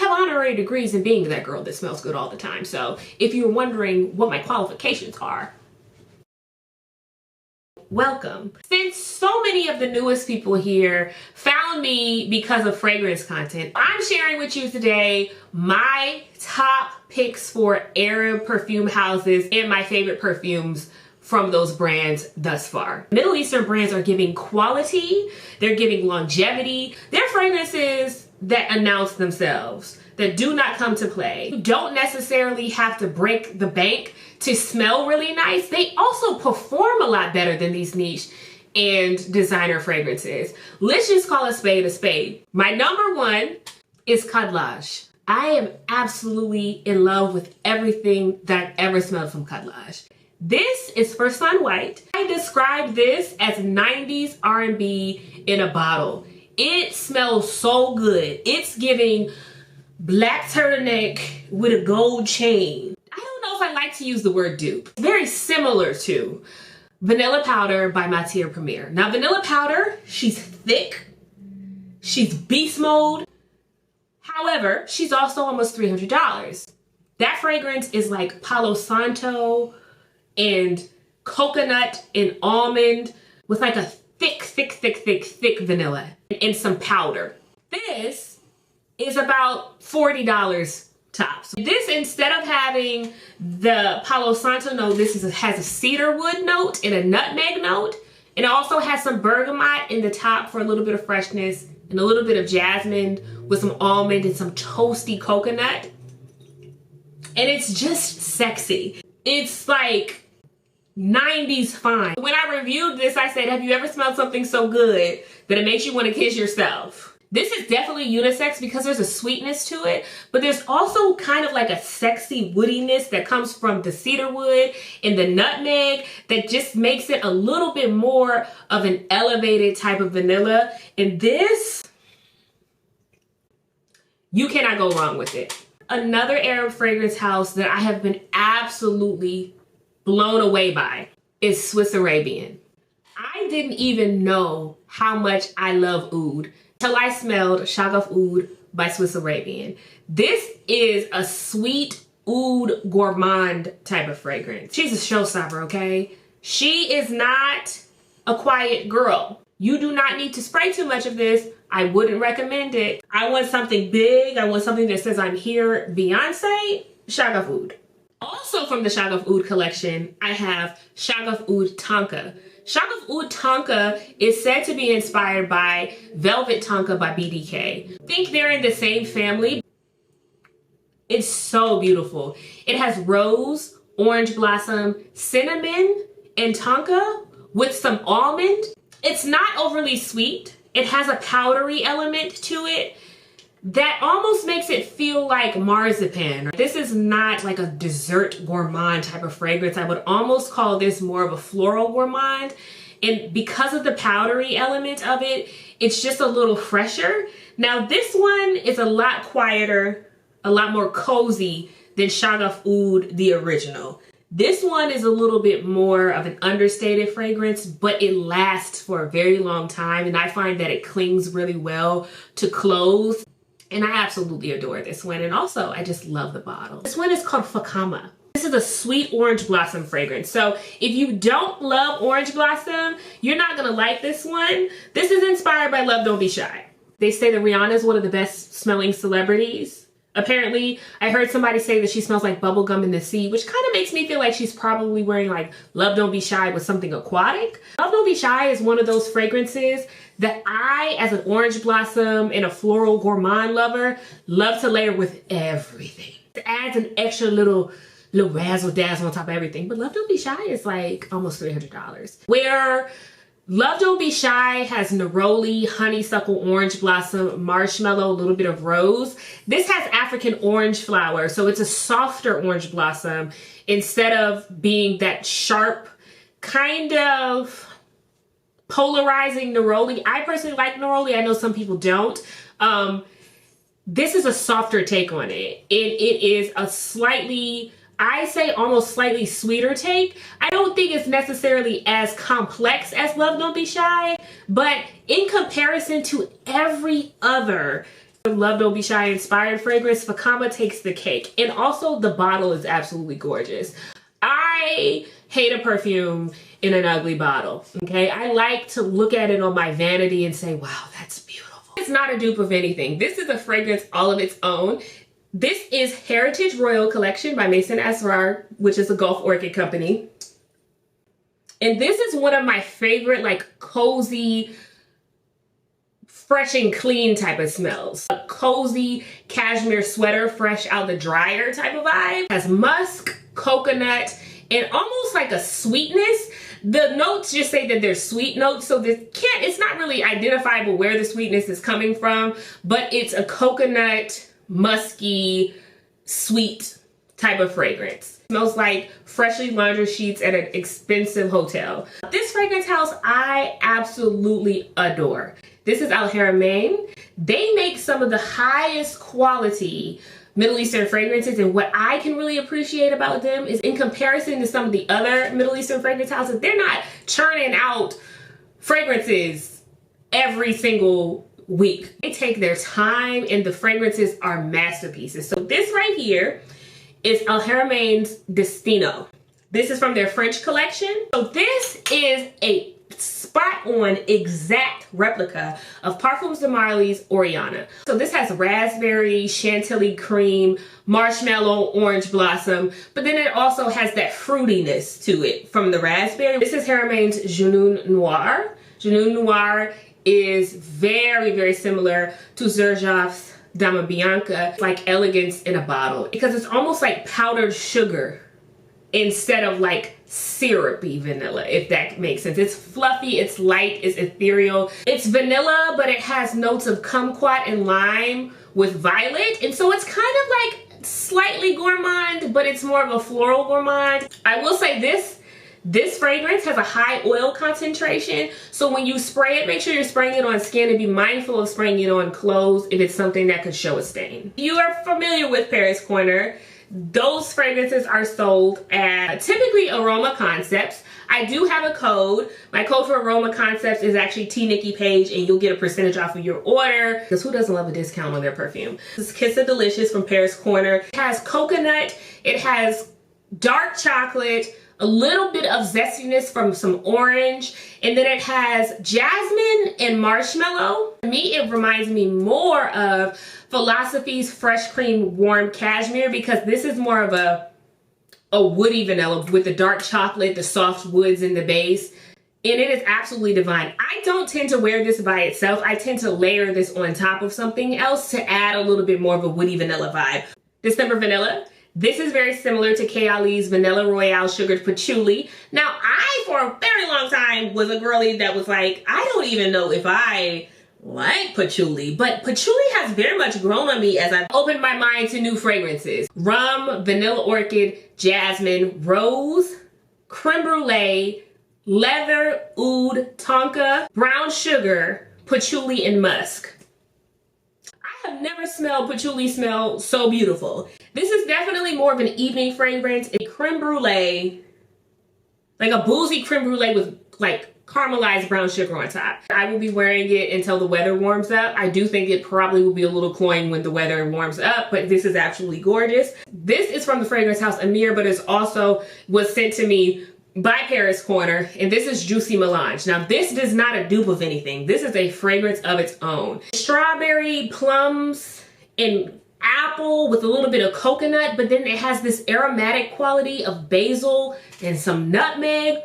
have honorary degrees in being that girl that smells good all the time. So if you're wondering what my qualifications are, welcome. Since so many of the newest people here found me because of fragrance content, I'm sharing with you today my top picks for Arab perfume houses and my favorite perfumes from those brands thus far. Middle Eastern brands are giving quality, they're giving longevity. They're fragrances that announce themselves, that do not come to play. You don't necessarily have to break the bank to smell really nice. They also perform a lot better than these niche and designer fragrances. Let's just call a spade a spade. My number one is Kadlaj. I am absolutely in love with everything that I've ever smelled from Kadlaj. This is for Sun White. I describe this as 90s R&B in a bottle. It smells so good. It's giving black turtleneck with a gold chain. I don't know if I like to use the word dupe. Very similar to Vanilla Powder by Matière Premier. Now Vanilla Powder, she's thick, she's beast mode. However, she's also almost $300. That fragrance is like Palo Santo and coconut and almond with like a thick vanilla and some powder. This is about $40 tops. This, instead of having the Palo Santo note, has a cedar wood note and a nutmeg note. And it also has some bergamot in the top for a little bit of freshness and a little bit of jasmine with some almond and some toasty coconut. And it's just sexy. It's like 90s fine. When I reviewed this, I said, have you ever smelled something so good that it makes you want to kiss yourself? This is definitely unisex because there's a sweetness to it, but there's also kind of like a sexy woodiness that comes from the cedar wood and the nutmeg that just makes it a little bit more of an elevated type of vanilla. And this, you cannot go wrong with it. Another Arab fragrance house that I have been absolutely blown away by is Swiss Arabian. I didn't even know how much I love oud till I smelled Shagaf Oud by Swiss Arabian. This is a sweet oud gourmand type of fragrance. She's a showstopper, okay? She is not a quiet girl. You do not need to spray too much of this. I wouldn't recommend it. I want something big. I want something that says I'm here, Beyonce, Shagaf Oud. Also from the Shagaf Oud collection, I have Shagaf Oud Tonka. Shagaf Oud Tonka is said to be inspired by Velvet Tonka by BDK. I think they're in the same family. It's so beautiful. It has rose, orange blossom, cinnamon, and tonka with some almond. It's not overly sweet. It has a powdery element to it that almost makes it feel like marzipan. This is not like a dessert gourmand type of fragrance. I would almost call this more of a floral gourmand. And because of the powdery element of it, it's just a little fresher. Now this one is a lot quieter, a lot more cozy than Shagaf Oud, the original. This one is a little bit more of an understated fragrance, but it lasts for a very long time. And I find that it clings really well to clothes. And I absolutely adore this one. And also, I just love the bottle. This one is called Fakama. This is a sweet orange blossom fragrance. So if you don't love orange blossom, you're not gonna like this one. This is inspired by Love Don't Be Shy. They say that Rihanna is one of the best smelling celebrities. Apparently, I heard somebody say that she smells like bubblegum in the sea, which kind of makes me feel like she's probably wearing like Love Don't Be Shy with something aquatic. Love Don't Be Shy is one of those fragrances that I, as an orange blossom and a floral gourmand lover, love to layer with everything. It adds an extra little razzle dazzle on top of everything. But Love Don't Be Shy is like almost $300. Where Love Don't Be Shy has neroli, honeysuckle, orange blossom, marshmallow, a little bit of rose. This has African orange flower, so it's a softer orange blossom instead of being that sharp, kind of polarizing neroli. I personally like neroli. I know some people don't. This is a softer take on it. It is a slightly, I say almost slightly sweeter take. I don't think it's necessarily as complex as Love Don't Be Shy, but in comparison to every other Love Don't Be Shy inspired fragrance. Fakama takes the cake. And also the bottle is absolutely gorgeous. I hate a perfume in an ugly bottle, okay? I like to look at it on my vanity and say, wow, that's beautiful. It's not a dupe of anything. This is a fragrance all of its own. This is Heritage Royal Collection by Maison Asrar, which is a Gulf Orchid company. And this is one of my favorite, like, cozy, fresh and clean type of smells. A cozy cashmere sweater, fresh out the dryer type of vibe. It has musk, coconut, and almost like a sweetness. The notes just say that there's sweet notes, so it's not really identifiable where the sweetness is coming from, but it's a coconut, musky, sweet type of fragrance. It smells like freshly laundered sheets at an expensive hotel. This fragrance house I absolutely adore. This is Al Haramain. They make some of the highest quality Middle Eastern fragrances, and what I can really appreciate about them is in comparison to some of the other Middle Eastern fragrance houses, they're not churning out fragrances every single week. They take their time and the fragrances are masterpieces. So this right here is Al Haramain's Destino. This is from their French collection. So this is a spot on exact replica of Parfums de Marly's Oriana. So this has raspberry, chantilly cream, marshmallow, orange blossom, but then it also has that fruitiness to it from the raspberry. This is Haramain's Junoon Noir. Junoon Noir is very, very similar to Xerjoff's Dama Bianca. It's like elegance in a bottle because it's almost like powdered sugar instead of like syrupy vanilla, if that makes sense. It's fluffy, it's light, it's ethereal. It's vanilla, but it has notes of kumquat and lime with violet. And so it's kind of like slightly gourmand, but it's more of a floral gourmand. I will say this fragrance has a high oil concentration. So when you spray it, make sure you're spraying it on skin and be mindful of spraying it on clothes if it's something that could show a stain. If you are familiar with Paris Corner, those fragrances are sold at typically Aroma Concepts. I do have a code. My code for Aroma Concepts is actually TNikkipaigetalent, and you'll get a percentage off of your order. Because who doesn't love a discount on their perfume? This is Kiss of Delicious from Paris Corner. It has coconut, it has dark chocolate, a little bit of zestiness from some orange, and then it has jasmine and marshmallow. To me, it reminds me more of Philosophy's Fresh Cream Warm Cashmere because this is more of a woody vanilla with the dark chocolate, the soft woods in the base, and it is absolutely divine. I don't tend to wear this by itself. I tend to layer this on top of something else to add a little bit more of a woody vanilla vibe. December Vanilla. This is very similar to Kay Ali's Vanilla Royale Sugared Patchouli. Now, I, for a very long time, was a girlie that was like, I don't even know if I like patchouli, but patchouli has very much grown on me as I've opened my mind to new fragrances. Rum, vanilla orchid, jasmine, rose, creme brulee, leather, oud, tonka, brown sugar, patchouli, and musk. I have never smelled patchouli smell so beautiful. This is definitely more of an evening fragrance. A creme brulee, like a boozy creme brulee with like caramelized brown sugar on top. I will be wearing it until the weather warms up. I do think it probably will be a little cloying when the weather warms up, but this is absolutely gorgeous. This is from the fragrance house Amir, but it also was sent to me by Paris Corner, and this is Juicy Melange. Now, this is not a dupe of anything. This is a fragrance of its own. Strawberry, plums, and apple with a little bit of coconut, but then it has this aromatic quality of basil and some nutmeg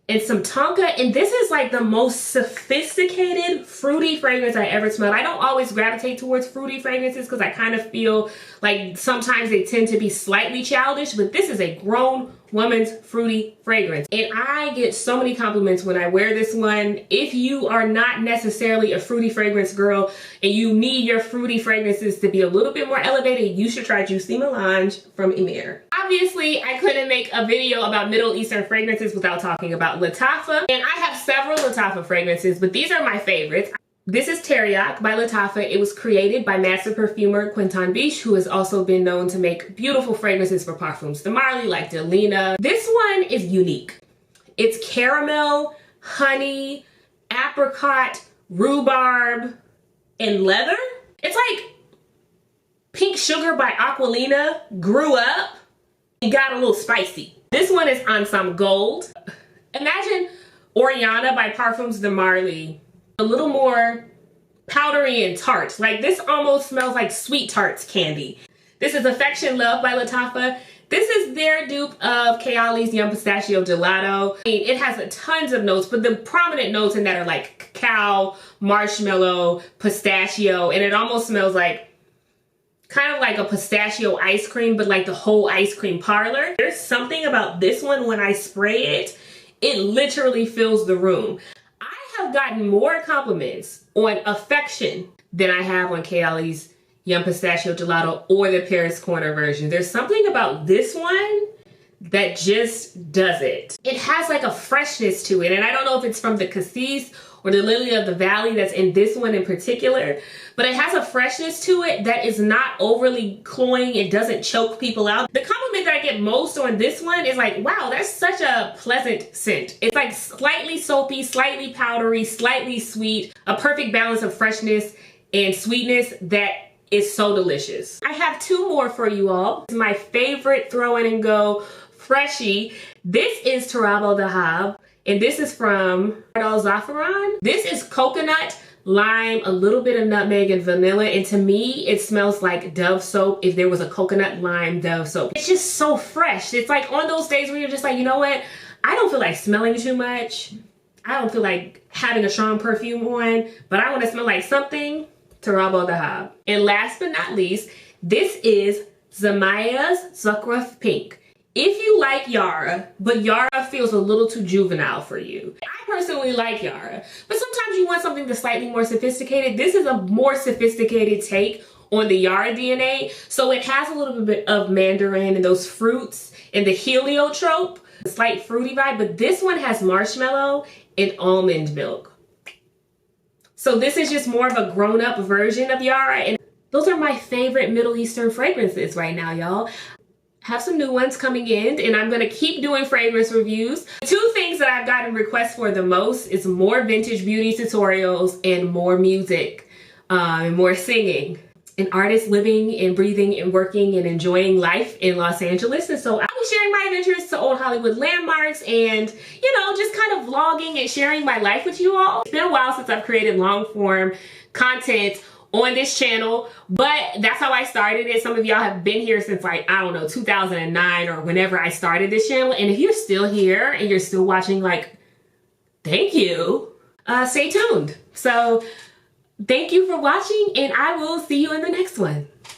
and some tonka, and this is like the most sophisticated fruity fragrance I ever smelled. I don't always gravitate towards fruity fragrances because I kind of feel like sometimes they tend to be slightly childish, but this is a grown woman's fruity fragrance. And I get so many compliments when I wear this one. If you are not necessarily a fruity fragrance girl and you need your fruity fragrances to be a little bit more elevated, you should try Juicy Melange from Emir. Obviously, I couldn't make a video about Middle Eastern fragrances without talking about Lattafa. And I have several Lattafa fragrances, but these are my favorites. This is Teriyak by Lattafa. It was created by master perfumer Quentin Biche, who has also been known to make beautiful fragrances for Parfums de Marly like Delina. This one is unique. It's caramel, honey, apricot, rhubarb, and leather. It's like Pink Sugar by Aquilina grew up and got a little spicy. This one is Ensemble Gold. Imagine Oriana by Parfums de Marly. A little more powdery and tart. Like this almost smells like Sweet Tarts candy. This is Affection Love by Lattafa. This is their dupe of Kayali's Young Pistachio Gelato. I mean, it has tons of notes, but the prominent notes in that are like cacao, marshmallow, pistachio, and it almost smells like kind of like a pistachio ice cream, but like the whole ice cream parlor. There's something about this one when I spray it, it literally fills the room. I have gotten more compliments on Affection than I have on Kayali's Young Pistachio Gelato or the Paris Corner version. There's something about this one that just does it. It has like a freshness to it, and I don't know if it's from the Cassis or the Lily of the Valley that's in this one in particular, but it has a freshness to it that is not overly cloying. It doesn't choke people out. The compliment that I get most on this one is like, wow, that's such a pleasant scent. It's like slightly soapy, slightly powdery, slightly sweet, a perfect balance of freshness and sweetness that is so delicious. I have two more for you all. This is my favorite throw in and go freshie. This is Tarabo Dahab, and this is from Ardal Zaffaran. This is coconut, lime, a little bit of nutmeg and vanilla, and to me it smells like Dove soap if there was a coconut lime Dove soap. It's just so fresh. It's like on those days where you're just like, you know what, I don't feel like smelling too much, I don't feel like having a strong perfume on, but I want to smell like something. Tarabo Dahab. And last but not least, this is Zamaya's Zucrough Pink. If you like Yara, but Yara feels a little too juvenile for you. I personally like Yara, but sometimes you want something that's slightly more sophisticated. This is a more sophisticated take on the Yara DNA. So it has a little bit of mandarin and those fruits and the heliotrope, the slight fruity vibe, but this one has marshmallow and almond milk. So this is just more of a grown-up version of Yara, and those are my favorite Middle Eastern fragrances right now, y'all. Have some new ones coming in, and I'm gonna keep doing fragrance reviews. Two things that I've gotten requests for the most is more vintage beauty tutorials and more music, and more singing. An artist living and breathing and working and enjoying life in Los Angeles, and so I'll be sharing my adventures to old Hollywood landmarks and, you know, just kind of vlogging and sharing my life with you all. It's been a while since I've created long form content on this channel, but that's how I started it. Some of y'all have been here since like, I don't know, 2009 or whenever I started this channel, and if you're still here and you're still watching, like, thank you. Stay tuned. So thank you for watching, and I will see you in the next one.